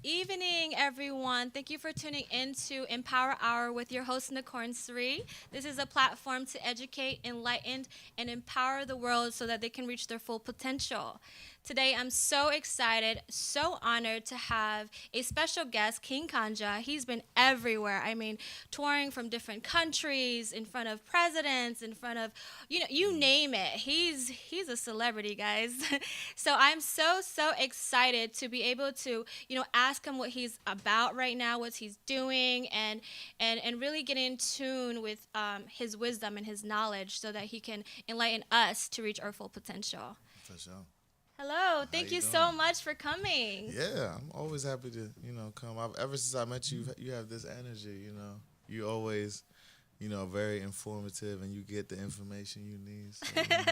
evening, everyone. Thank you for tuning in to Empower Hour with your host, Nakornsri. This is a platform to educate, enlighten, and empower the world so that they can reach their full potential. Today, I'm so excited, so honored to have a special guest, King Kanja. He's been everywhere. I mean, touring from different countries, in front of presidents, in front of, you name it. He's a celebrity, guys. So I'm so excited to be able to ask him what he's about right now, what he's doing, and really get in tune with his wisdom and his knowledge so that he can enlighten us to reach our full potential. For sure. Hello, How thank you you doing? so much for coming. Yeah, I'm always happy to, come. Ever since I met you, you have this energy, You always, very informative and you get the information you need. So, that's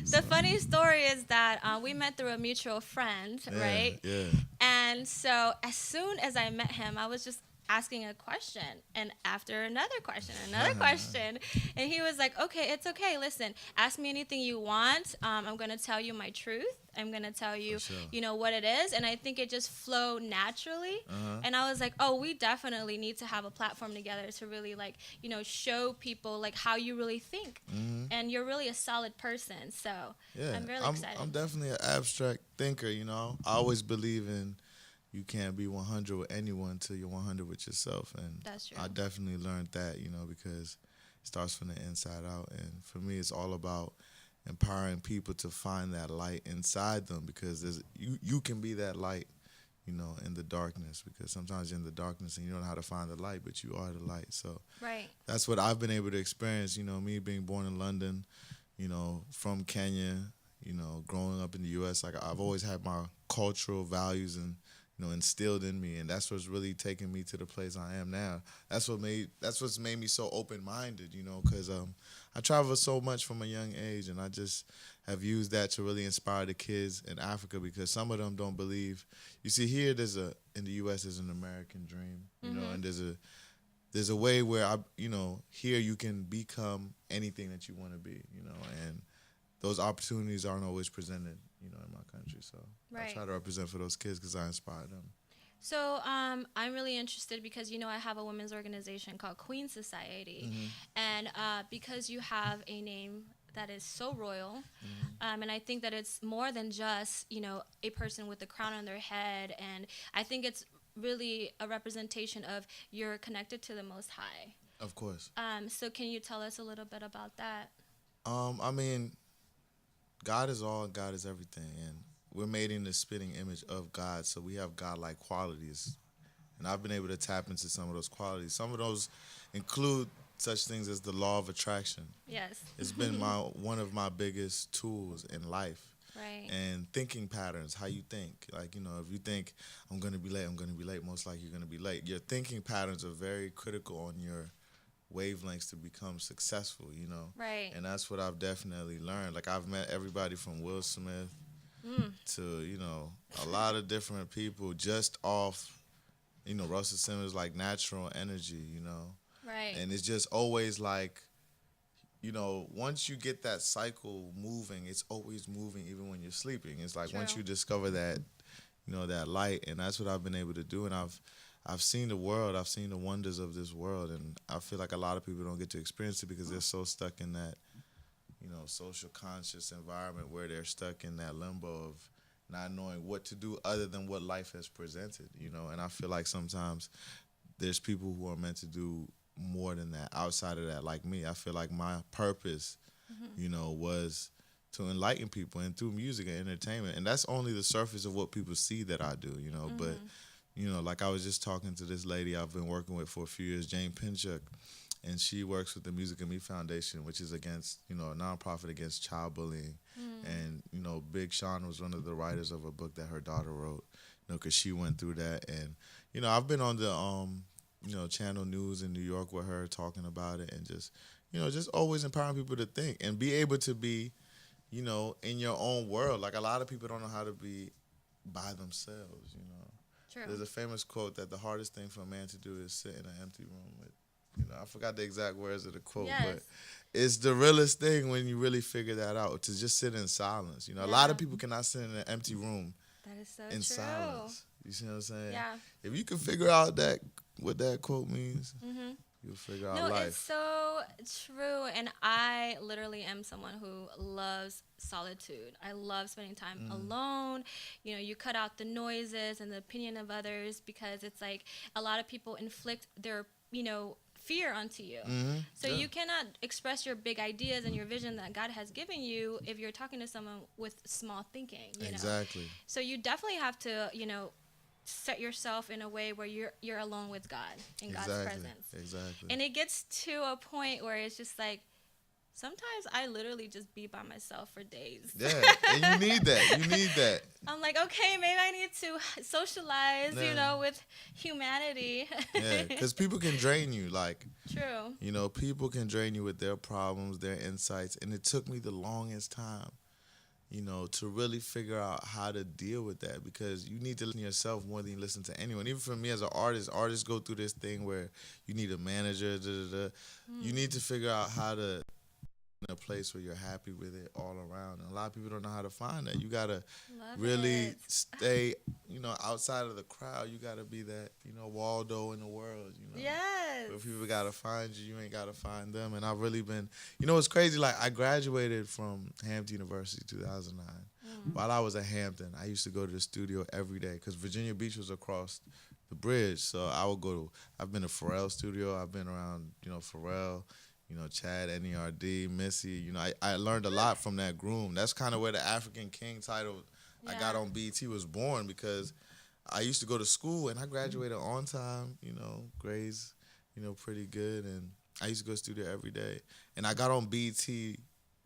what's The up. funny story is that we met through a mutual friend, Yeah, right? yeah. And so as soon as I met him, I was just asking a question, and after another question, and he was like, okay, it's okay, listen, ask me anything you want. I'm going to tell you my truth. I'm going to tell For you, sure. what it is. And I think it just flowed naturally. Uh-huh. And I was like, oh, we definitely need to have a platform together to really, like, show people like how you really think. Hmm. And you're really a solid person. So Yeah, I'm really I'm excited. definitely an abstract thinker. I always believe in you can't be 100 with anyone until you're 100 with yourself. And That's true. I definitely learned that, because it starts from the inside out. And for me, it's all about empowering people to find that light inside them because you can be that light, in the darkness because sometimes you're in the darkness and you don't know how to find the light, but you are the light. So Right. that's what I've been able to experience, me being born in London, from Kenya, growing up in the U.S. Like I've always had my cultural values and instilled in me, and that's what's really taken me to the place I am now. That's what's made me so open minded, because I traveled so much from a young age, and I just have used that to really inspire the kids in Africa because some of them don't believe. You see, here in the U.S. there's an American dream, and there's a way where here you can become anything that you want to be, and those opportunities aren't always presented, in my country. So I Right. try to represent for those kids because I inspire them. So I'm really interested because I have a women's organization called Queen Society, Hmm. and because you have a name that is so royal, Hmm. and I think that it's more than just a person with a crown on their head, and I think it's really a representation of you're connected to the Most High. Of course. So can you tell us a little bit about that? I mean, God is all, God is everything, and we're made in the spitting image of God, so we have God-like qualities, and I've been able to tap into some of those qualities. Some of those include such things as the law of attraction. Yes. It's been my one of my biggest tools in life. Right. And thinking patterns, how you think. Like, if you think I'm gonna be late, I'm gonna be late, most likely you're gonna be late. Your thinking patterns are very critical on your wavelengths to become successful. Right. And that's what I've definitely learned. Like I've met everybody from Will Smith Mm. to, a lot of different people just off, Russell Simmons like natural energy. Right. And it's just always like, once you get that cycle moving, it's always moving even when you're sleeping. It's like once True. you discover that, that light, and that's what I've been able to do. And I've seen the world, I've seen the wonders of this world, and I feel like a lot of people don't get to experience it because they're so stuck in that, social conscious environment where they're stuck in that limbo of not knowing what to do other than what life has presented. And I feel like sometimes there's people who are meant to do more than that outside of that, like me. I feel like my purpose, was to enlighten people and through music and entertainment. And that's only the surface of what people see that I do. But, like I was just talking to this lady I've been working with for a few years, Jane Pinchuk, and she works with the Music and Me Foundation, which is against, a nonprofit against child bullying. And, Big Sean was one of the writers of a book that her daughter wrote, because she went through that. And, I've been on the, Channel News in New York with her talking about it and just always empowering people to think and be able to be, in your own world. Like a lot of people don't know how to be by themselves. True. There's a famous quote that the hardest thing for a man to do is sit in an empty room with, I forgot the exact words of the quote, Yes. but it's the realest thing when you really figure that out, to just sit in silence. A lot Yeah. of people cannot sit in an empty room That is so in true. silence. You see what I'm saying? Yeah. If you can figure out that what that quote means, Mhm. you'll figure out No, life. it's so true. And I literally am someone who loves solitude. I love spending time alone. You know, you cut out the noises and the opinion of others because it's like a lot of people inflict their, fear onto you. So Yeah. you cannot express your big ideas and your vision that God has given you if you're talking to someone with small thinking, Exactly. So you definitely have to, set yourself in a way where you're alone with God in God's Exactly. presence. Exactly. And it gets to a point where it's just like sometimes I literally just be by myself for days. Yeah, and you need that. You need that. I'm like, okay, maybe I need to socialize, Yeah. with humanity. Yeah, because people can drain you. Like, True. people can drain you with their problems, their insights. And it took me the longest time, to really figure out how to deal with that because you need to listen to yourself more than you listen to anyone. Even for me as an artist, artists go through this thing where you need a manager. You need to figure out how to in a place where you're happy with it all around. And a lot of people don't know how to find that. You got to Love really it. stay, outside of the crowd. You got to be that, Waldo in the world, Yes. If people got to find you, you ain't got to find them. And I've really been, it's crazy. Like, I graduated from Hampton University 2009. While I was at Hampton, I used to go to the studio every day because Virginia Beach was across the bridge. So I would I've been to Pharrell studio. I've been around, Pharrell, Chad, NERD, Missy. I learned a lot from that groom. That's kind of where the African King title I got on BET was born because I used to go to school and I graduated on time, grades, pretty good. And I used to go to studio every day. And I got on BET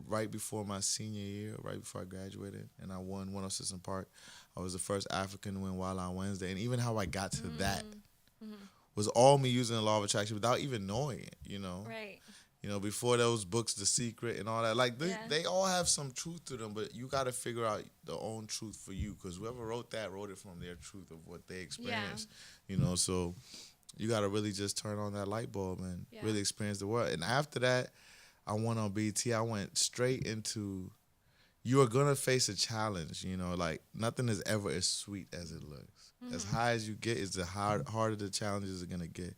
right before my senior year, right before I graduated. And I won 106 in Park. I was the first African to win Wild on Wednesday. And even how I got to that was all me using the law of attraction without even knowing it, Right. Before those books, The Secret and all that. Like, they all have some truth to them, but you got to figure out the own truth for you because whoever wrote it from their truth of what they experienced, So you got to really just turn on that light bulb and really experience the world. And after that, I went on BT. I went straight into you are going to face a challenge, like nothing is ever as sweet as it looks. As high as you get, is the harder the challenges are going to get.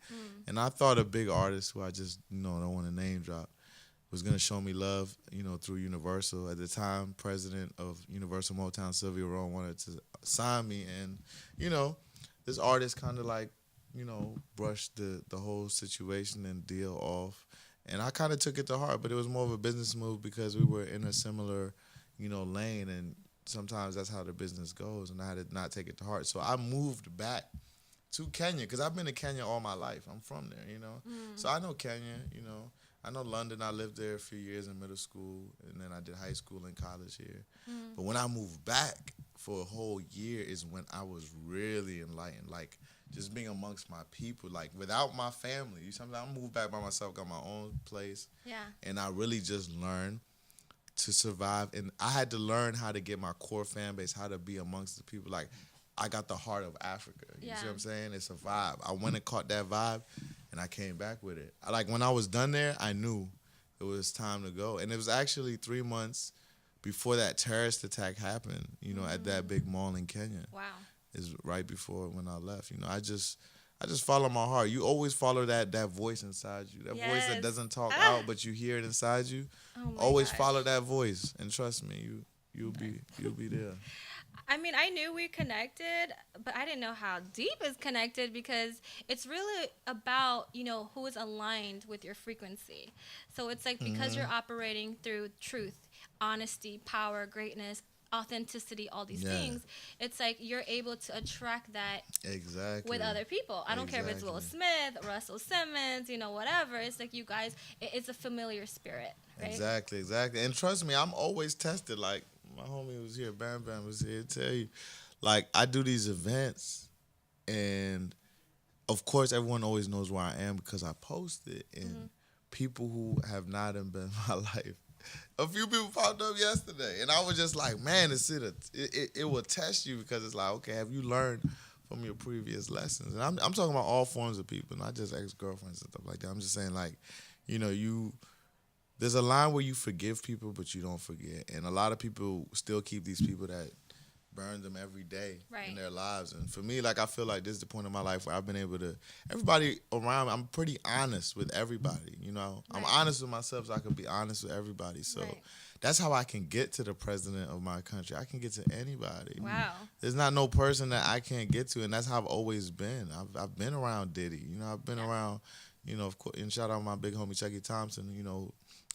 And I thought a big artist who I just, don't want to name drop, was going to show me love, through Universal. At the time, president of Universal Motown, Sylvia Rome, wanted to sign me. And, this artist kind of like, brushed the whole situation and deal off. And I kind of took it to heart, but it was more of a business move because we were in a similar, lane. And sometimes that's how the business goes, and I had to not take it to heart. So I moved back to Kenya because I've been to Kenya all my life. I'm from there, So I know Kenya, I know London. I lived there a few years in middle school, and then I did high school and college here. But when I moved back for a whole year is when I was really enlightened, like just being amongst my people, like without my family. Sometimes I moved back by myself, got my own place, and I really just learned to survive. And I had to learn how to get my core fan base, how to be amongst the people. Like, I got the heart of Africa. You see what I'm saying? It's a vibe. I went and caught that vibe, and I came back with it. When I was done there, I knew it was time to go. And it was actually 3 months before that terrorist attack happened, at that big mall in Kenya. Wow. Is right before when I left. I just follow my heart. You always follow that voice inside you. That voice that doesn't talk out, but you hear it inside you. Always follow that voice, and trust me, you'll be there. I mean, I knew we connected, but I didn't know how deep it's connected because it's really about, who is aligned with your frequency. So it's like because you're operating through truth, honesty, power, greatness, authenticity, all these things, it's like you're able to attract that with other people. I don't care if it's Will Smith, Russell Simmons, whatever. It's like you guys, it's a familiar spirit, right? Exactly. And trust me, I'm always tested. Like, my homie was here, Bam Bam was here to tell you. Like, I do these events, and of course, everyone always knows where I am because I post it. And people who have not been in my life, a few people popped up yesterday, and I was just like, man, it will test you because it's like, okay, have you learned from your previous lessons? And I'm talking about all forms of people, not just ex-girlfriends and stuff like that. I'm just saying, like, there's a line where you forgive people, but you don't forget. And a lot of people still keep these people that burn them every day Right. in their lives. And for me, like I feel like this is the point in my life where I've been able to everybody around me, I'm pretty honest with everybody, you know. I'm Right. honest with myself so I can be honest with everybody. So Right. that's how I can get to the president of my country. I can get to anybody. Wow. There's not no person that I can't get to, and that's how I've always been. I've been around Diddy, you know. I've been around, you know, of course, and shout out my big homie Chucky Thompson, you know,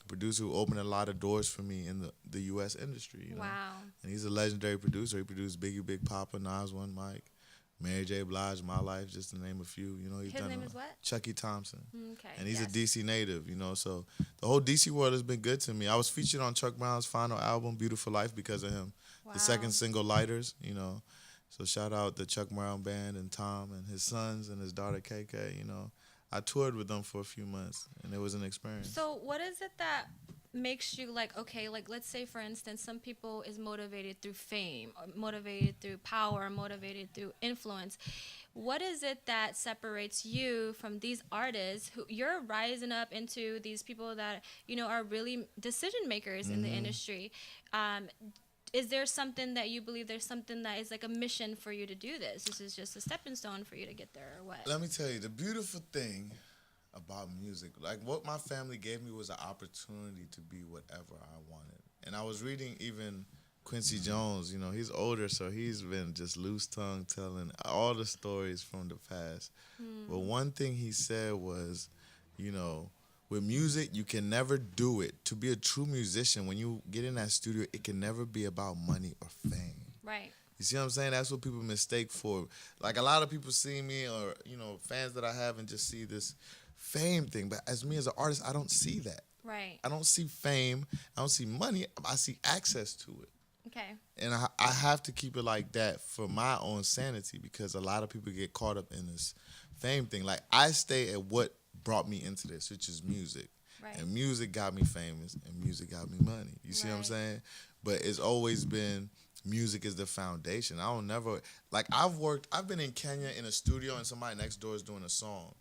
producer who opened a lot of doors for me in the U.S. industry. You know? Wow. And he's a legendary producer. He produced Biggie, Big Papa, Nas, One Mike, Mary J. Blige, My Life, just to name a few. You know, he's His done name is what? Chucky Thompson. Okay. And he's yes. a DC native, you know. So the whole DC world has been good to me. I was featured on Chuck Brown's final album, Beautiful Life, because of him. Wow. The second single, Lighters, you know. So shout out the Chuck Brown band and Tom and his sons and his daughter KK, you know. I toured with them for a few months, and it was an experience. So what is it that makes you like, okay, like let's say for instance, some people is motivated through fame, or motivated through power, or motivated through influence. What is it that separates you from these artists who you're rising up into these people that, you know, are really decision makers in the industry? Is there something that you believe there's something that is like a mission for you to do this? This is just a stepping stone for you to get there, or what? Let me tell you, the beautiful thing about music, like what my family gave me was an opportunity to be whatever I wanted. And I was reading even Quincy Jones, you know, he's older, so he's been just loose tongue telling all the stories from the past. But one thing he said was, you know, with music, you can never do it. To be a true musician, when you get in that studio, it can never be about money or fame. Right. You see what I'm saying? That's what people mistake for. Like a lot of people see me, or, you know, fans that I have, and just see this fame thing. But as me as an artist, I don't see that. Right. I don't see fame. I don't see money. I see access to it. Okay. And I have to keep it like that for my own sanity, because a lot of people get caught up in this fame thing. Like, I stay at what brought me into this, which is music. Right. And music got me famous, and music got me money. You see what I'm Right. saying? But it's always been, music is the foundation. I don't never, like, I've been in Kenya in a studio, and somebody next door is doing a song,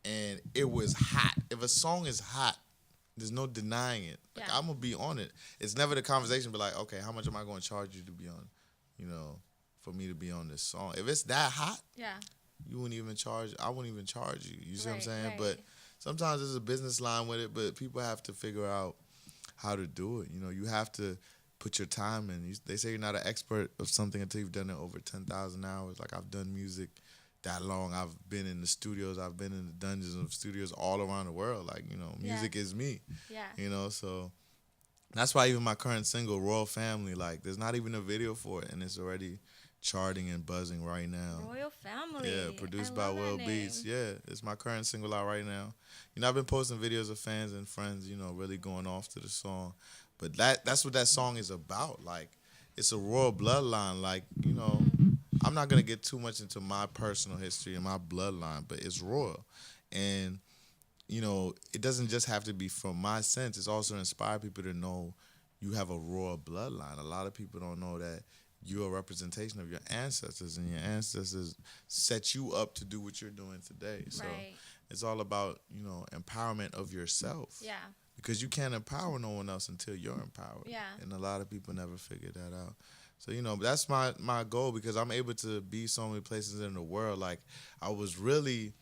and it was hot. If a song is hot, there's no denying it. Like, Yeah. I'm going to be on it. It's never the conversation, but like, okay, how much am I going to charge you to be on, you know, for me to be on this song? If it's that hot, Yeah. you wouldn't even charge, I wouldn't even charge you. You see what I'm Right, saying? right. But sometimes there's a business line with it, but people have to figure out how to do it. You know, you have to put your time in. They say you're not an expert of something until you've done it over 10,000 hours. Like, I've done music that long. I've been in the studios. I've been in the dungeons of studios all around the world. Like, you know, music is me. Yeah. You know, so that's why even my current single, Royal Family, like, there's not even a video for it, and it's already charting and buzzing right now. Royal Family. Yeah, produced I by love that WLVS. name. Yeah, it's my current single out right now. You know, I've been posting videos of fans and friends, you know, really going off to the song. But that's what that song is about. Like, it's a royal bloodline. Like, you know, I'm not going to get too much into my personal history and my bloodline, but it's royal. And, you know, it doesn't just have to be from my sense. It's also inspire people to know you have a royal bloodline. A lot of people don't know that you're a representation of your ancestors, and your ancestors set you up to do what you're doing today. So Right. it's all about, you know, empowerment of yourself. Yeah. Because you can't empower no one else until you're empowered. Yeah. And a lot of people never figure that out. So, you know, that's my goal, because I'm able to be so many places in the world. Like, I was really,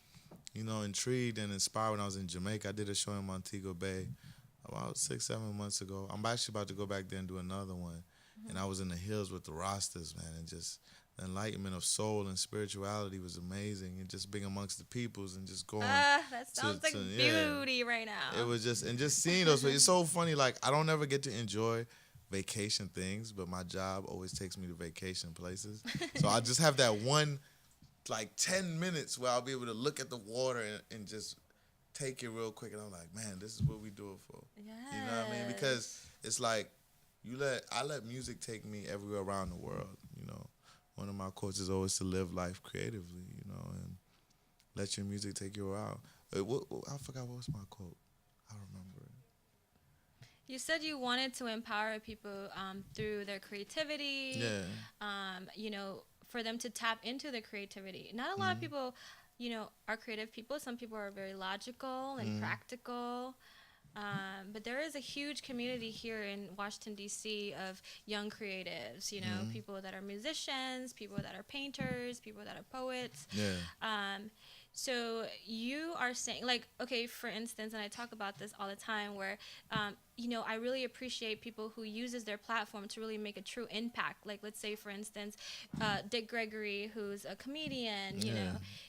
you know, intrigued and inspired when I was in Jamaica. I did a show in Montego Bay about 6-7 months ago. I'm actually about to go back there and do another one. And I was in the hills with the Rastas, man, and just the enlightenment of soul and spirituality was amazing. And just being amongst the peoples and just going. That sounds like yeah. beauty right now. It was just, and just seeing those, it's so funny. Like, I don't ever get to enjoy vacation things, but my job always takes me to vacation places. So I just have that one, like, 10 minutes where I'll be able to look at the water and just take it real quick. And I'm like, man, this is what we do it for. Yes. You know what I mean? Because it's like, I let music take me everywhere around the world. You know, one of my quotes is always to live life creatively, you know, and let your music take you around. I forgot what was my quote. I remember it. You said you wanted to empower people through their creativity. Yeah. You know, for them to tap into their creativity. Not a lot of people, you know, are creative people. Some people are very logical and practical. But there is a huge community here in Washington, D.C. of young creatives, people that are musicians, people that are painters, people that are poets. Yeah. Um, so you are saying, like, okay, for instance, and I talk about this all the time, where, I really appreciate people who uses their platform to really make a true impact. Like, let's say, for instance, Dick Gregory, who's a comedian,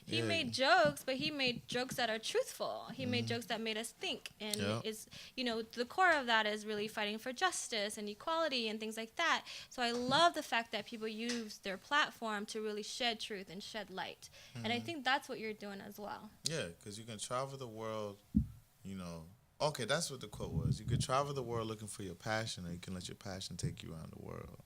he made jokes, but he made jokes that are truthful. He made jokes that made us think, and is, the core of that is really fighting for justice and equality and things like that. So I love the fact that people use their platform to really shed truth and shed light. And I think that's what you're doing as well. Yeah, because you can travel the world, Okay, that's what the quote was. You could travel the world looking for your passion, or you can let your passion take you around the world.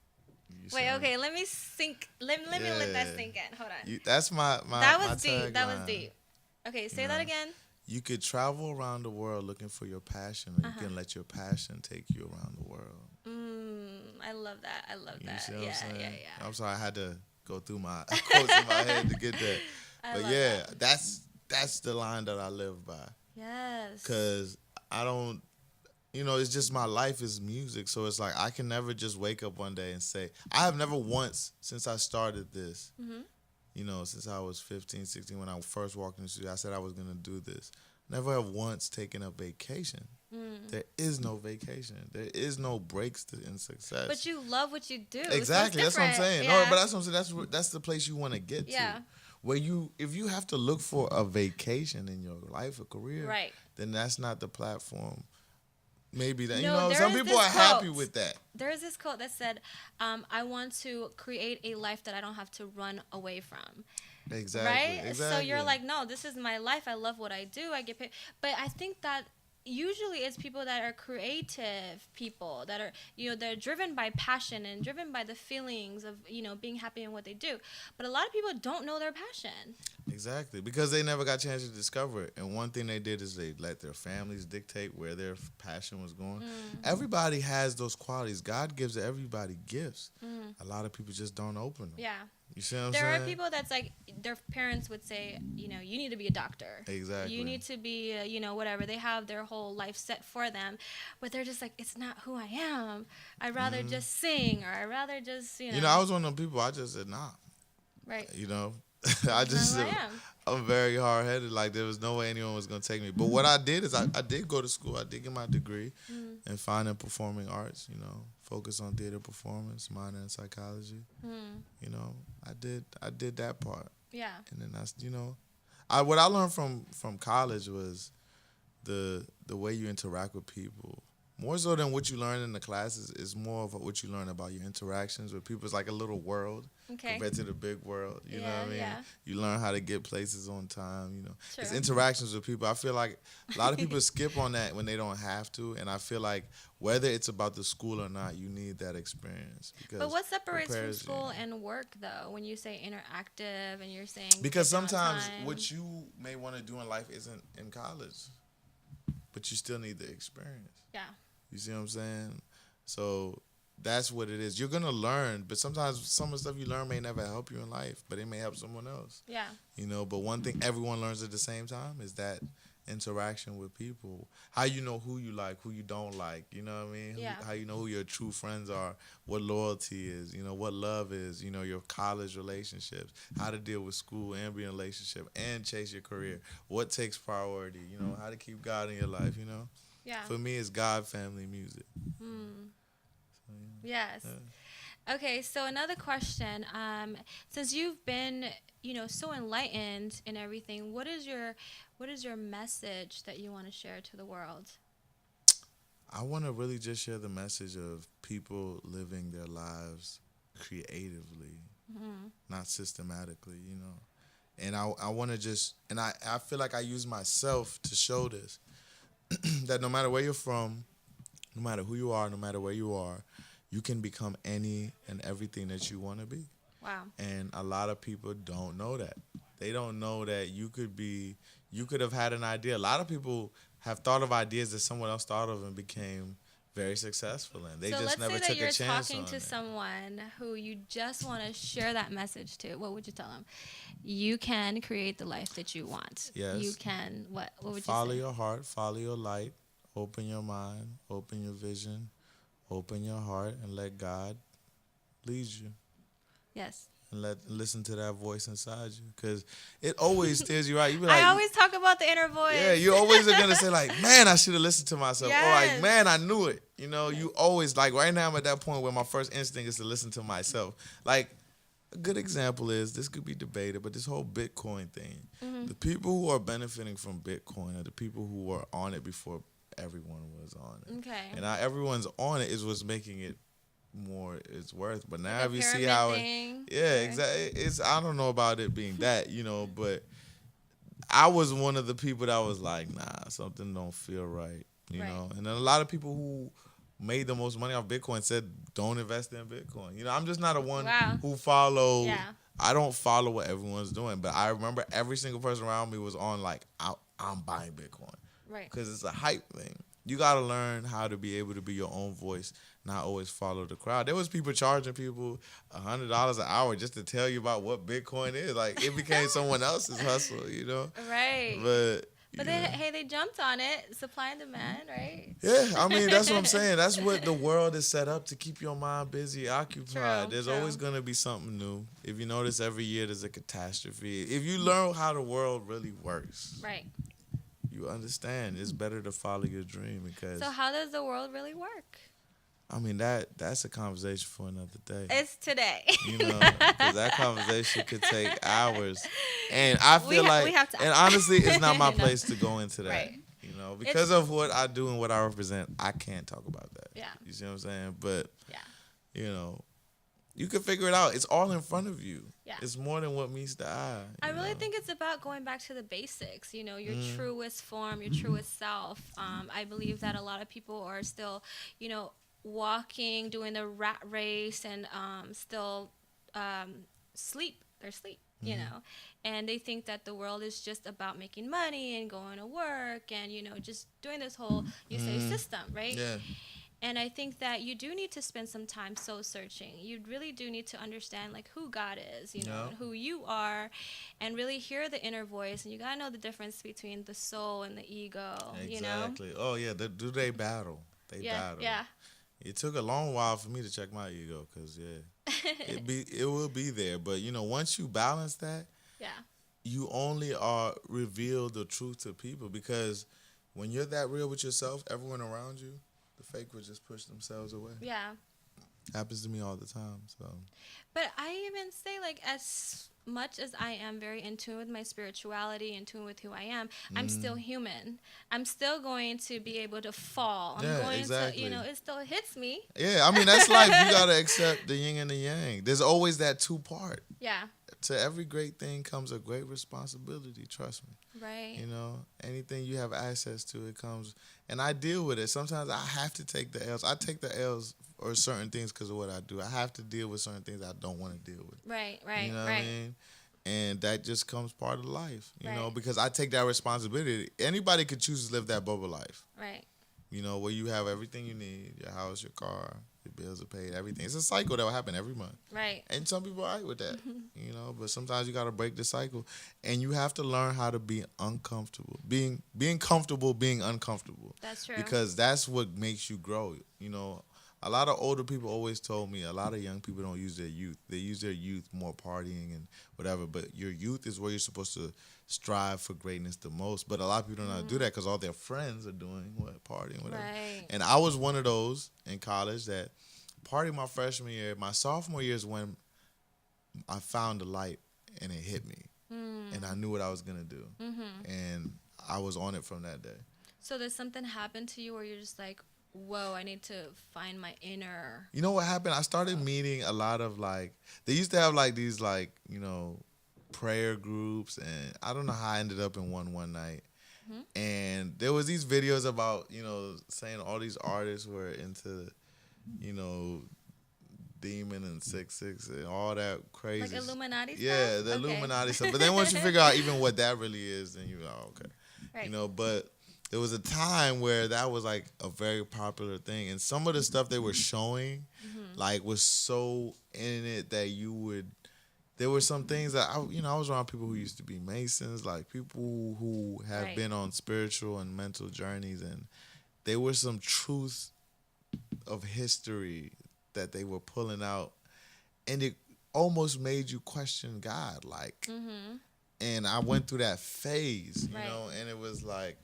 Wait, okay, let me sink. Let me let that sink in. Hold on. That's my that was my deep. tagline. That was deep. Okay, say that again. You could travel around the world looking for your passion, or you can let your passion take you around the world. I love that. I love that. See what I'm saying? Yeah. I'm sorry, I had to go through my quotes in my head to get that. But yeah, that's the line that I live by. Yes. Because I don't, it's just my life is music. So it's like I can never just wake up one day and say, I have never once since I started this, since I was 15, 16, when I first walked in the studio, I said I was going to do this. Never have once taken a vacation. There is no vacation. There is no breaks in success. But you love what you do. Exactly. So that's what I'm saying. Yeah. No, but that's what I'm saying. That's the place you want to get to. Where if you have to look for a vacation in your life or career, right, then that's not the platform. Maybe that some people are happy with that. There is this quote that said, "I want to create a life that I don't have to run away from." Exactly. Right. Exactly. So you're like, no, this is my life. I love what I do. I get paid. But I think that usually it's people that are creative people that are they're driven by passion and driven by the feelings of being happy in what they do. But a lot of people don't know their passion. Exactly, because they never got a chance to discover it. And one thing they did is they let their families dictate where their passion was going. Everybody has those qualities. God gives everybody gifts. A lot of people just don't open them. Yeah. You see what I'm saying? saying? There are people that's like, their parents would say, you need to be a doctor. Exactly. You need to be, whatever. They have their whole life set for them. But they're just like, it's not who I am. I'd rather just sing, or I'd rather just, I was one of them people, I just said, nah. Right. I just I'm very hard-headed. Like, there was no way anyone was going to take me. But what I did is I did go to school. I did get my degree in fine and performing arts, focus on theater performance, minor in psychology. I did that part. Yeah. And then that's, what I learned from college was the way you interact with people. More so than what you learn in the classes is more of what you learn about your interactions with people. It's like a little world compared to the big world. You know what I mean? Yeah. You learn how to get places on time. It's interactions with people. I feel like a lot of people skip on that when they don't have to. And I feel like whether it's about the school or not, you need that experience. But what separates from school and work, though, when you say interactive and you're saying... Because sometimes what you may want to do in life isn't in college, but you still need the experience. Yeah. You see what I'm saying? So that's what it is. You're going to learn, but sometimes some of the stuff you learn may never help you in life, but it may help someone else. Yeah. But one thing everyone learns at the same time is that interaction with people. How you know who you like, who you don't like, you know what I mean? Yeah. How you know who your true friends are, what loyalty is, what love is, your college relationships, how to deal with school and be in a relationship and chase your career, what takes priority, how to keep God in your life, Yeah. For me, it's God, family, music. So, yes. Yeah. Okay, so another question. Since you've been, so enlightened in everything, what is your message that you want to share to the world? I want to really just share the message of people living their lives creatively, not systematically, And I want to just, and I feel like I use myself to show this. That no matter where you're from, no matter who you are, no matter where you are, you can become any and everything that you want to be. Wow. And a lot of people don't know that. They don't know that you could have had an idea. A lot of people have thought of ideas that someone else thought of and became very successful in. They just never took a chance on it. So let's say that you're talking to someone who you just want to share that message to. What would you tell them? You can create the life that you want. Yes. You can, what would you say? Follow your heart, follow your light, Open your mind, open your vision, open your heart, and let God lead you. Yes. And listen to that voice inside you, because it always steers you right. You be I like, always talk about the inner yeah, voice. you always are gonna say like, man, I should have listened to myself, or like, Yes. man, I knew it. You know, Yes. you always like right now I'm at that point where my first instinct is to listen to myself. Like a good example is this could be debated, but this whole Bitcoin thing, the people who are benefiting from Bitcoin are the people who were on it before everyone was on it. Okay. And now everyone's on it is what's making it more it's worth. But now Like if a you see pyramid how thing. yeah, Or- exactly. It's I don't know about it being that, but I was one of the people that was like, nah, something don't feel right, Right. And then a lot of people who made the most money off Bitcoin said, don't invest in Bitcoin. I'm just not a one Wow. who follow. Yeah. I don't follow what everyone's doing, but I remember every single person around me was on like, I'm buying Bitcoin Right. because it's a hype thing. You got to learn how to be able to be your own voice, not always follow the crowd. There was people charging people $100 an hour just to tell you about what Bitcoin is. Like it became someone else's hustle. Right. But But you they, know. hey, they jumped on it. Supply and demand, right? Yeah, I mean that's what I'm saying. That's what the world is set up to keep your mind busy, occupied. True, There's true. always gonna be something new. If you notice, every year there's a catastrophe. If you learn how the world really works, Right. you understand. It's better to follow your dream because So how does the world really work? I mean that's a conversation for another day. It's today. Because that conversation could take hours, and I feel we have to. and honestly, it's not my No. place to go into that. Right. Because of what I do and what I represent, I can't talk about that. Yeah. You see what I'm saying? But Yeah. you can figure it out. It's all in front of you. Yeah. It's more than what meets the eye. I you really know? think it's about going back to the basics, your Mm. truest form, your truest self. I believe that a lot of people are still, walking, doing the rat race, and still sleep. They're asleep, and they think that the world is just about making money and going to work and, just doing this whole, system, right? Yeah. And I think that you do need to spend some time soul searching. You really do need to understand like who God is, Yeah. and who you are, and really hear the inner voice. And you gotta know the difference between the soul and the ego. Exactly. Oh yeah. Do they battle? They Yeah, battle. yeah. It took a long while for me to check my ego, because it will be there. But once you balance that, Yeah. you only reveal the truth to people, because when you're that real with yourself, everyone around you, the fake will just push themselves away. Yeah. Happens to me all the time. So. But I even say, like, as much as I am very in tune with my spirituality, in tune with who I am, I'm still human. I'm still going to be able to fall. I'm going exactly. to, it still hits me. Yeah, I mean, that's life. You got to accept the yin and the yang. There's always that two part. Yeah. To every great thing comes a great responsibility, trust me. Right. Anything you have access to, it comes. And I deal with it. Sometimes I have to take the L's. I take the L's or certain things because of what I do. I have to deal with certain things I don't want to deal with. Right. You know what I mean? And that just comes part of life, Right. because I take that responsibility. Anybody could choose to live that bubble life. Right. Where you have everything you need, your house, your car, your bills are paid, everything. It's a cycle that will happen every month. Right. And some people are right with that, but sometimes you got to break the cycle. And you have to learn how to be uncomfortable. Being comfortable, being uncomfortable. That's true. Because that's what makes you grow. A lot of older people always told me a lot of young people don't use their youth. They use their youth more partying and whatever. But your youth is where you're supposed to strive for greatness the most. But a lot of people don't know how to do that because all their friends are doing partying, whatever. Right. And I was one of those in college that partied my freshman year. My sophomore year is when I found the light and it hit me. And I knew what I was going to do. And I was on it from that day. So does something happen to you where you're just like, whoa, I need to find my inner... You know what happened? I started meeting a lot of they used to have these prayer groups, and I don't know how I ended up in one night. And there was these videos about, saying all these artists were into, Demon and 666 and all that crazy. Like Illuminati stuff? Yeah, the Okay. Illuminati stuff. But then once you figure out even what that really is, then you're like, oh, okay. Right. But there was a time where that was a very popular thing, and some of the stuff they were showing was so in it that you would. There were some things that I was around people who used to be Masons, people who have Right. been on spiritual and mental journeys, and there were some truths of history that they were pulling out, and it almost made you question God. Like, and I went through that phase, you Right. know, and it was like,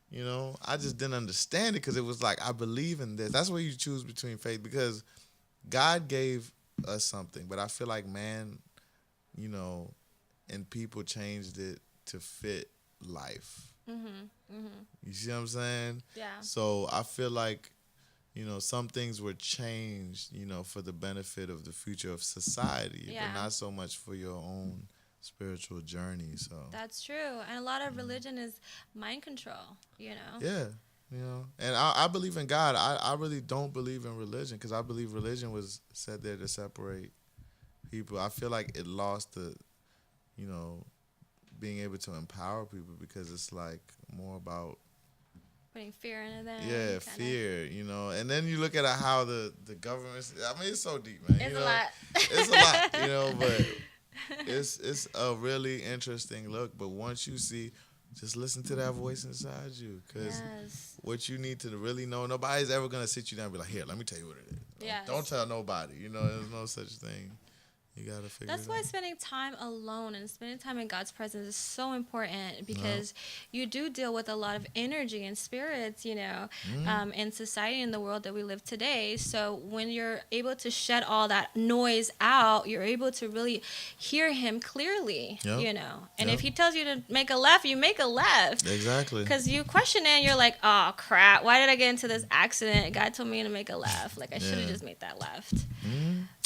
you know, I just didn't understand it because it was like, I believe in this. That's where you choose between faith, because God gave us something, but I feel like man, you know, and people changed it to fit life. You see what I'm saying? Yeah. So I feel like, you know, some things were changed, you know, for the benefit of the future of society, Yeah. but not so much for your own spiritual journey. So That's true. And a lot of religion is mind control, you know? yeah, you know, and I believe in God. I really don't believe in religion because I believe religion was set there to separate people. I feel like it lost the, you know, being able to empower people because it's like more about Putting fear into them. yeah, kinda. fear, you know. And then you look at how the government, I mean, it's so deep, man. It's you a know? lot. It's a lot, you know, but it's a really interesting look. But once you see, just listen to that voice inside you, because Yes. what you need to really know, nobody's ever gonna sit you down and be like, here, let me tell you what it is. Yes. Don't tell nobody. You know, there's no such thing. You gotta figure That's it why out. spending time alone and spending time in God's presence is so important, because you do deal with a lot of energy and spirits, you know, in society, in the world that we live today. So when you're able to shed all that noise out, you're able to really hear Him clearly, Yep. you know. And Yep. if He tells you to make a left, you make a left. Exactly. Because you question it and you're like, oh crap, why did I get into this accident? God told me to make a left. Like, I should have Yeah. just made that left.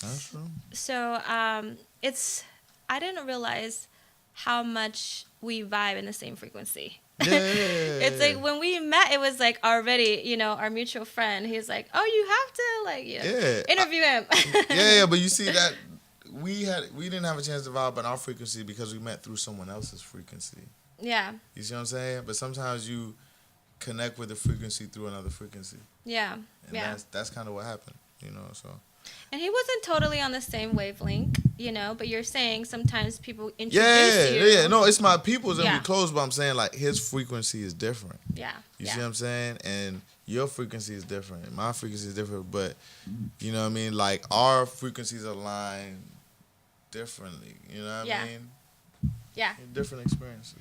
That's true. So I didn't realize how much we vibe in the same frequency. Yeah. It's like when we met, it was like already, you know, our mutual friend. He was like, oh, you have to, like, you know, Yeah. interview him. Yeah, but you see that we didn't have a chance to vibe on our frequency because we met through someone else's frequency. Yeah, You see what I'm saying? But sometimes you connect with the frequency through another frequency, yeah, and yeah. that's kind of what happened, you know. So And he wasn't totally on the same wavelength, you know, but you're saying sometimes people introduce yeah, you. yeah, no, it's my people's and Yeah. we close, but I'm saying like his frequency is different. Yeah, You yeah. see what I'm saying? And your frequency is different, and my frequency is different, but you know what I mean? Like our frequencies align differently. You know what Yeah. I mean? Yeah. Different experiences.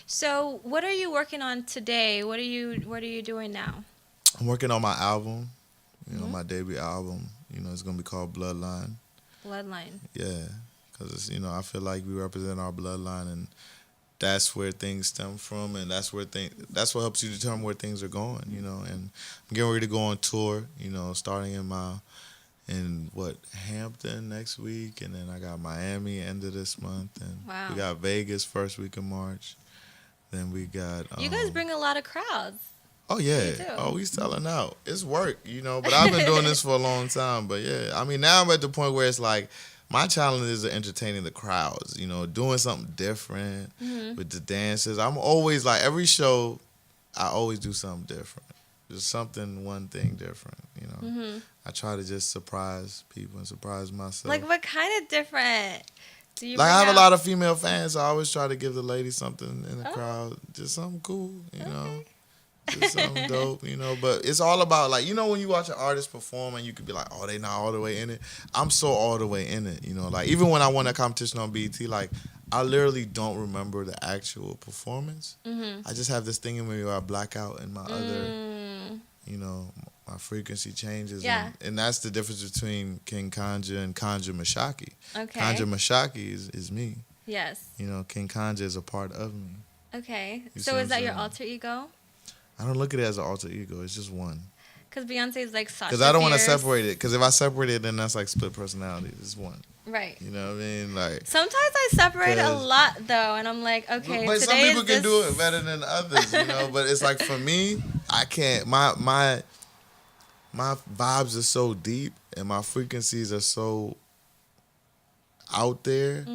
So what are you working on today? What are you doing now? I'm working on my album, you know, Mhm. my debut album. You know, it's gonna be called Bloodline. Bloodline. Yeah, because you know, I feel like we represent our bloodline, and that's where things stem from, and that's what helps you determine where things are going. You know, and I'm getting ready to go on tour. You know, starting in Hampton next week, and then I got Miami end of this month, and Wow. we got Vegas first week of March. Then we got You guys bring a lot of crowds. oh You yeah, do. oh we selling out. It's work, you know. But I've been doing this for a long time. But yeah, I mean now I'm at the point where it's like my challenge is entertaining the crowds. You know, doing something different with the dances. I'm always like every show, I always do something different. Just one thing different. You know, I try to just surprise people and surprise myself. Like what kind of different? Do you Like I bring have a out- lot of female fans, so I always try to give the ladies something in the Oh. crowd, just something cool, you know. Okay. Just something dope, you know. But it's all about like, you know, when you watch an artist perform and you could be like, oh, they not all the way in it. I'm so all the way in it, you know. Like even when I won that competition on BET, like I literally don't remember the actual performance. I just have this thing in me where I black out and my other, you know, my frequency changes. Yeah. And that's the difference between King Kanja and Kanja Mashaki. Okay. Kanja Mashaki is me. Yes. You know, King Kanja is a part of me. Okay. You So see what is that I'm your saying? alter ego? I don't look at it as an alter ego. It's just one. Because Beyonce is like Sasha Because I don't want to Fierce. separate it. Because if I separate it, then that's like split personality. It's one. Right. You know what I mean? Like, Sometimes I separate a 'Cause- lot though, and I'm like, okay, but today some people is can do this- it better than others. You know. But it's like for me, I can't. My vibes are so deep and my frequencies are so out there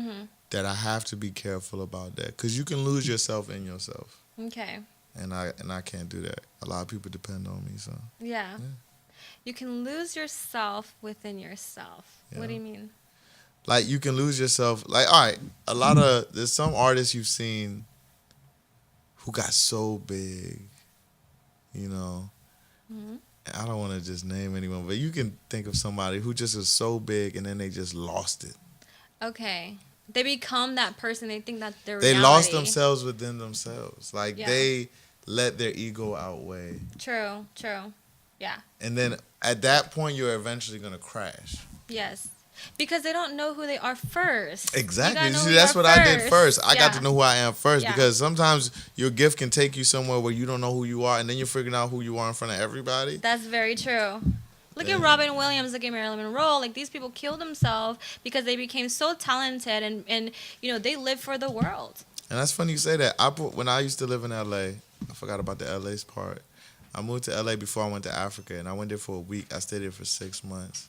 that I have to be careful about that. Because you can lose yourself in yourself. Okay. And I can't do that. A lot of people depend on me, so Yeah. You can lose yourself within yourself. What Yeah. do you mean? like you can lose yourself. Like, all right, there's some artists you've seen who got so big, you know, I don't want to just name anyone, but you can think of somebody who just is so big and then they just lost it. Okay. They become that person. They think that's their They reality. lost themselves within themselves. Like Yeah. they let their ego outweigh. True. True. Yeah. And then at that point, you're eventually going to crash. Yes. Because they don't know who they are first. Exactly. You See, see, that's what I did first. I got Yeah. to know who I am first Yeah. because sometimes your gift can take you somewhere where you don't know who you are, and then you're figuring out who you are in front of everybody. That's very true. Look Yeah. at Robin Williams, look at Marilyn Monroe. Like, these people killed themselves because they became so talented and you know, they live for the world. And that's funny you say that. When I used to live in LA, I forgot about the LA's part. I moved to LA before I went to Africa, and I went there for a week. I stayed there for 6 months.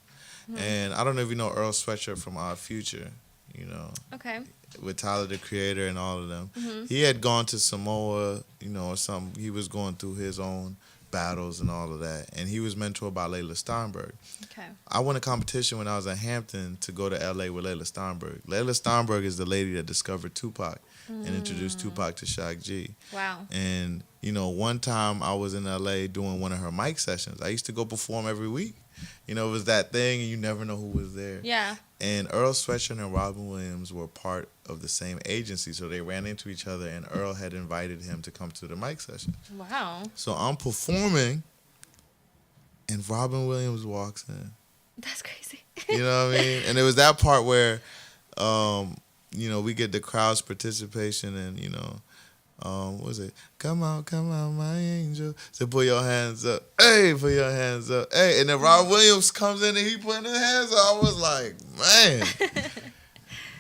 And I don't know if you know Earl Sweatshirt from Our Future, you know, Okay. with Tyler the Creator and all of them. Mm-hmm. He had gone to Samoa, you know, or something. He was going through his own battles and all of that. And he was mentored by Layla Steinberg. Okay. I won a competition when I was at Hampton to go to LA with Layla Steinberg. Layla Steinberg is the lady that discovered Tupac and introduced Tupac to Shaq G. Wow. And, you know, one time I was in LA doing one of her mic sessions. I used to go perform every week. You know, it was that thing, and you never know who was there. Yeah. And Earl Sweatshirt and Robin Williams were part of the same agency, so they ran into each other, and Earl had invited him to come to the mic session. Wow. So I'm performing, and Robin Williams walks in. That's crazy. You know what I mean? And it was that part where, you know, we get the crowd's participation, and, you know, what was it? Come on, my angel. So put your hands up. Hey, put your hands up. Hey, and then Robin Williams comes in and he putting his hands up. I was like, man,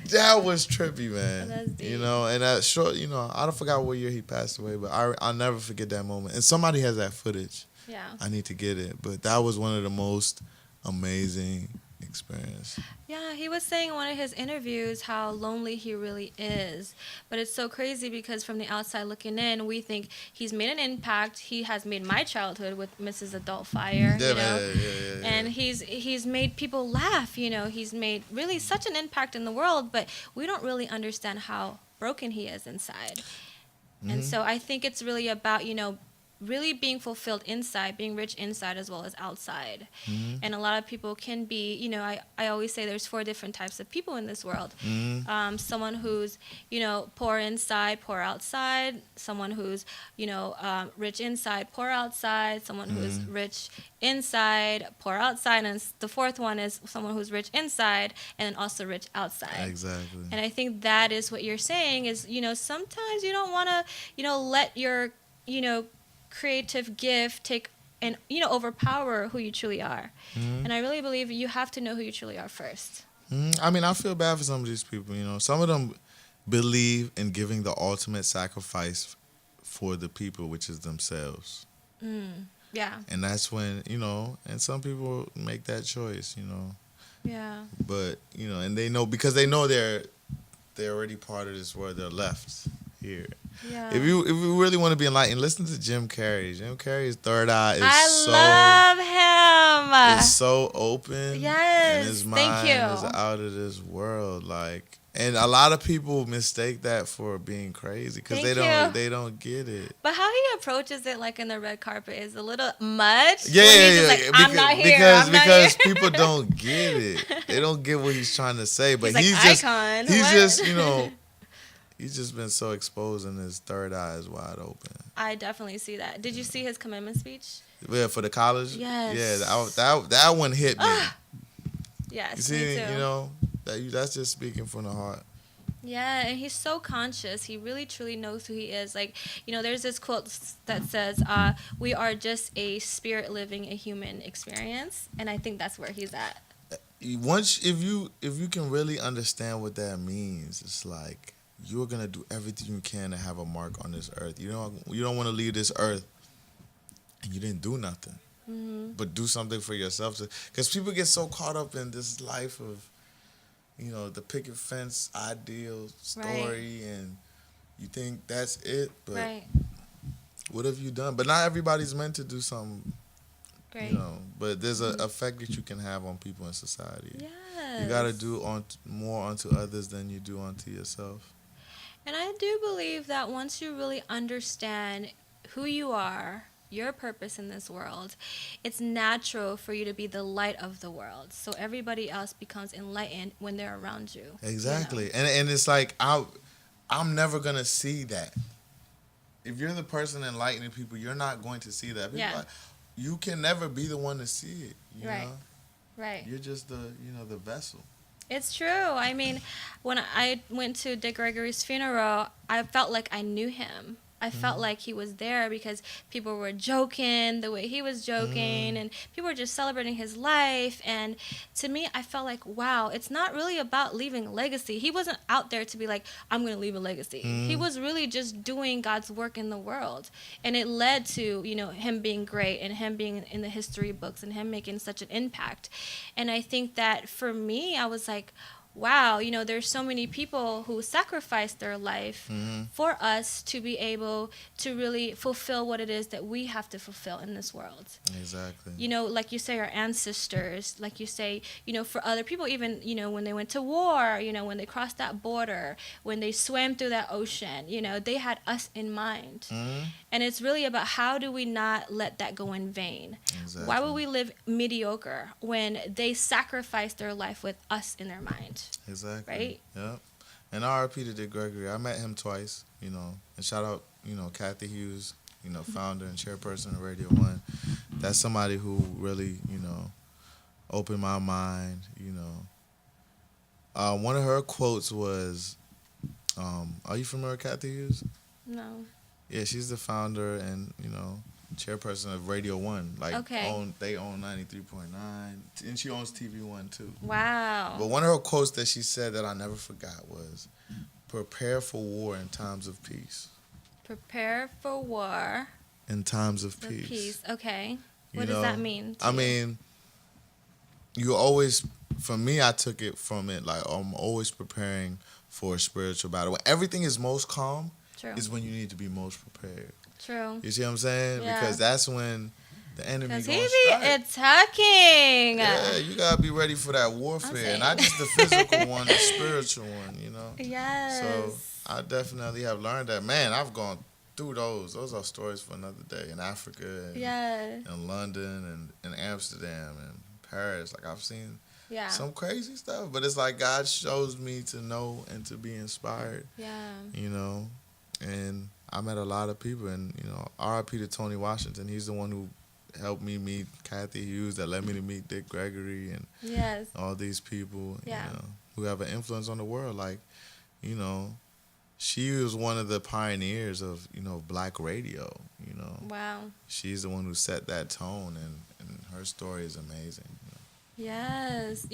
that was trippy, man. That's deep. You know, and that short, you know, I don't forgot what year he passed away, but I'll never forget that moment. And somebody has that footage. Yeah. I need to get it. But that was one of the most amazing experience. Yeah, he was saying in one of his interviews how lonely he really is. But it's so crazy because from the outside looking in, we think he's made an impact. He has made my childhood with Mrs. Adultfire, Yeah, you know. yeah. And he's made people laugh, you know. He's made really such an impact in the world, but we don't really understand how broken he is inside. And so I think it's really about, you know, really being fulfilled inside, being rich inside as well as outside. And a lot of people can be, you know, I always say there's 4 different types of people in this world. Someone who's, you know, poor inside, poor outside. Someone who's, you know, rich inside, poor outside. Someone who's rich inside, poor outside. And the 4th one is someone who's rich inside and also rich outside. Exactly. And I think that is what you're saying is, you know, sometimes you don't want to, you know, let your, you know, creative gift take and, you know, overpower who you truly are. And I really believe you have to know who you truly are first. I mean, I feel bad for some of these people, you know. Some of them believe in giving the ultimate sacrifice for the people, which is themselves. Yeah. And that's when, you know, and some people make that choice, you know. Yeah. But, you know, and they know, because they know they're already part of this world, they're left here. Yeah. If you really want to be enlightened, listen to Jim Carrey. Jim Carrey's third eye is I love him. it's so open. Yes, And his thank mind you. is out of this world. Like, and a lot of people mistake that for being crazy because Thank you. they don't get it. But how he approaches it, like in the red carpet, is a little much. Yeah, When he's yeah, just like, I'm not here. I'm not because here. people don't get it. They don't get what he's trying to say. But He's like, just icon. he's What? just, you know, he's just been so exposed and his third eye is wide open. I definitely see that. Did you see his commencement speech? Yeah, for the college. Yes. Yeah, that one hit me. Yes, You see, me too. you know, that's just speaking from the heart. Yeah, and he's so conscious. He really truly knows who he is. Like, you know, there's this quote that says, we are just a spirit living a human experience. And I think that's where he's at. Once, if you can really understand what that means, it's like you're gonna do everything you can to have a mark on this earth. You don't want to leave this earth and you didn't do nothing, but do something for yourself. Because people get so caught up in this life of, you know, the picket fence ideal story, and you think that's it. But Right. what have you done? But not everybody's meant to do something. Great. You know, but there's an effect that you can have on people in society. Yes. You gotta do more onto others than you do onto yourself. And I do believe that once you really understand who you are your purpose in this world, it's natural for you to be the light of the world. So everybody else becomes enlightened when they're around you. Exactly. You know? And it's like I'm never gonna see that. If you're the person enlightening people, you're not going to see that. People Yeah. like, you can never be the one to see it. You Right. know? Right. You're just the vessel. It's true. I mean, when I went to Dick Gregory's funeral, I felt like I knew him. I felt like he was there because people were joking the way he was joking, and people were just celebrating his life. And to me, I felt like, wow, it's not really about leaving a legacy. He wasn't out there to be like, I'm going to leave a legacy. He was really just doing God's work in the world. And it led to, him being great and him being in the history books and him making such an impact. And I think that for me, I was like, wow, there's so many people who sacrificed their life for us to be able to really fulfill what it is that we have to fulfill in this world. Exactly. Like you say, our ancestors, like you say, for other people, even, when they went to war, when they crossed that border, when they swam through that ocean, they had us in mind. And it's really about how do we not let that go in vain? Exactly. Why would we live mediocre when they sacrificed their life with us in their mind? Exactly. Right? Yep. And R.I.P. to Dick Gregory. I met him twice, and shout out, Kathy Hughes, founder and chairperson of Radio 1. That's somebody who really, opened my mind, One of her quotes was, are you familiar with Kathy Hughes? No. Yeah, she's the founder and, chairperson of Radio 1. Like, Okay. They own 93.9, and she owns TV 1 too. Wow. But one of her quotes that she said that I never forgot was, prepare for war in times of peace. Prepare for war. In times of For peace. peace. Okay. What does that mean to I you? mean, you always, for me, I took it from it like I'm always preparing for a spiritual battle. When everything is most calm True. is when you need to be most prepared. True. You see what I'm saying? Yeah. Because that's when the enemy Because going he to be strike. attacking. Yeah, you got to be ready for that warfare. Not just the physical one, the spiritual one, Yes. So I definitely have learned that. Man, I've gone through those. Those are stories for another day. In Africa and in London and in Amsterdam and Paris. Like, I've seen some crazy stuff. But it's like God shows me to know and to be inspired. Yeah. And I met a lot of people. And, R.I.P. to Tony Washington. He's the one who helped me meet Kathy Hughes, that led me to meet Dick Gregory and all these people, who have an influence on the world. Like, she was one of the pioneers of, black radio, Wow. She's the one who set that tone, and her story is amazing. Yes.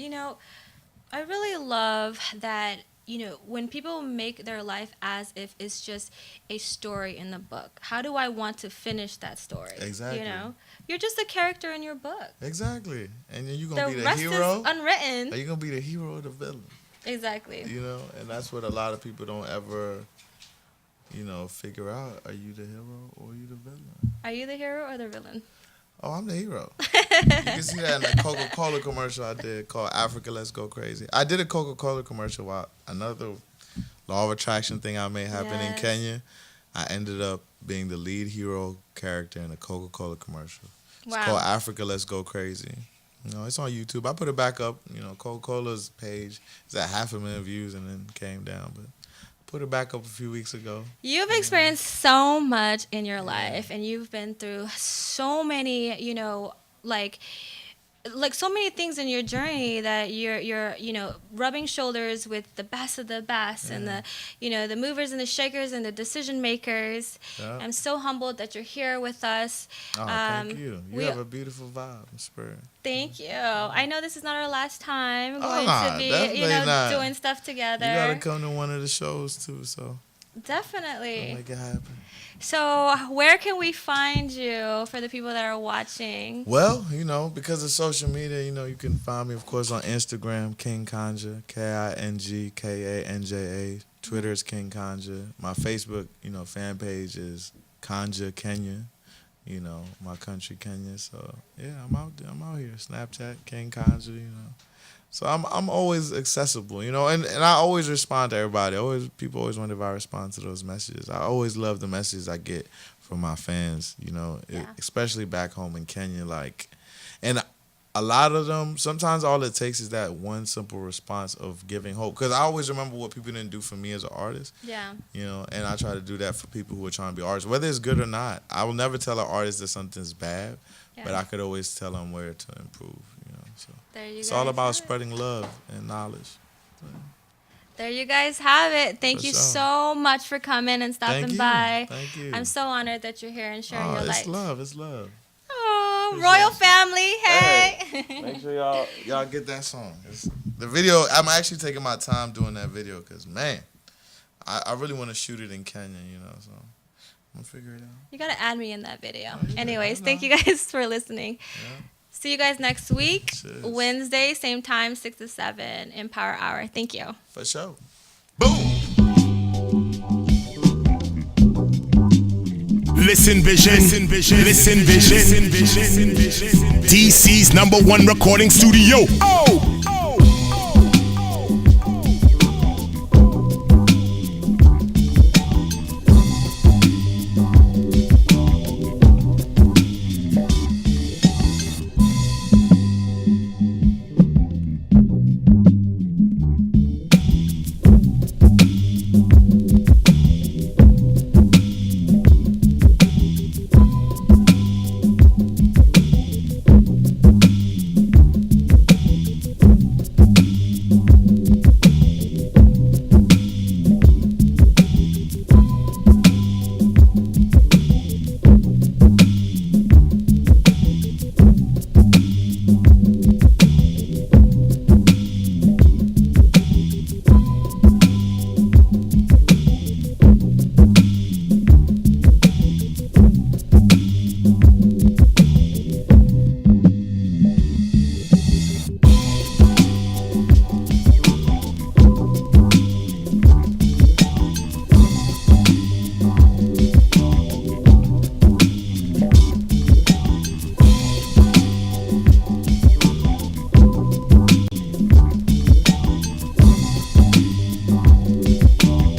I really love that, when people make their life as if it's just a story in the book. How do I want to finish that story? Exactly. You're just a character in your book. Exactly. And then you're going to be The the rest hero. is unwritten. Or you're going to be the hero or the villain. Exactly. And that's what a lot of people don't ever, figure out. Are you the hero or are you the villain? Are you the hero or the villain? Oh, I'm the hero. You can see that in the Coca-Cola commercial I did called Africa Let's Go Crazy. I did a Coca-Cola commercial while another law of attraction thing I made happen in Kenya. I ended up being the lead hero character in a Coca-Cola commercial. It's called Africa Let's Go Crazy. It's on YouTube. I put it back up. Coca-Cola's page is at 500,000 views and then came down. But put it back up a few weeks ago. You've experienced so much in your life, and you've been through so many, like so many things in your journey that you're rubbing shoulders with the best of the best and the movers and the shakers and the decision makers. I'm so humbled that you're here with us. Oh, thank you. You have a beautiful vibe and spirit. Thank you. I know this is not our last time going to be doing stuff together. You gotta come to one of the shows too, so definitely I'll make it happen. So where can we find you for the people that are watching? Well, because of social media, you can find me, of course, on Instagram, King Kanja, KINGKANJA. Twitter is King Kanja. My Facebook, fan page is Kanja Kenya. you know, my country, Kenya. So yeah, I'm out there. I'm out here. Snapchat, King Kanji, you know. So I'm always accessible, you know, and I always respond to everybody. Always people always wonder if I respond to those messages. I always love the messages I get from my fans, you know, Yeah. especially back home in Kenya. Like, and a lot of them, sometimes all it takes is that one simple response of giving hope. Because I always remember what people didn't do for me as an artist, Yeah. you know, and I try to do that for people who are trying to be artists, whether it's good or not. I will never tell an artist that something's bad, Yeah. but I could always tell them where to improve, you know. So There you it's guys all about have it. spreading love and knowledge. There you guys have it. Thank For you sure. so much for coming and stopping Thank you. by. Thank you. I'm so honored that you're here and sharing Oh, your it's light. love. It's love. Oh, For royal sure. family. Hey. Make sure y'all get that song. The video, I'm actually taking my time doing that video because, man, I really want to shoot it in Kenya, you know, so I'm going to figure it out. You got to add me in that video. Yeah, Anyways, I thank know. you guys for listening. Yeah. See you guys next week, Cheers. Wednesday, same time, 6 to 7, Empower Hour. Thank you. For sure. Boom. Listen Vision, Listen Vision, Listen Vision, Listen Vision, DC's #1 recording studio. Oh!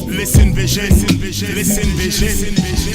Listen Vision, Listen Vision, Listen Vision.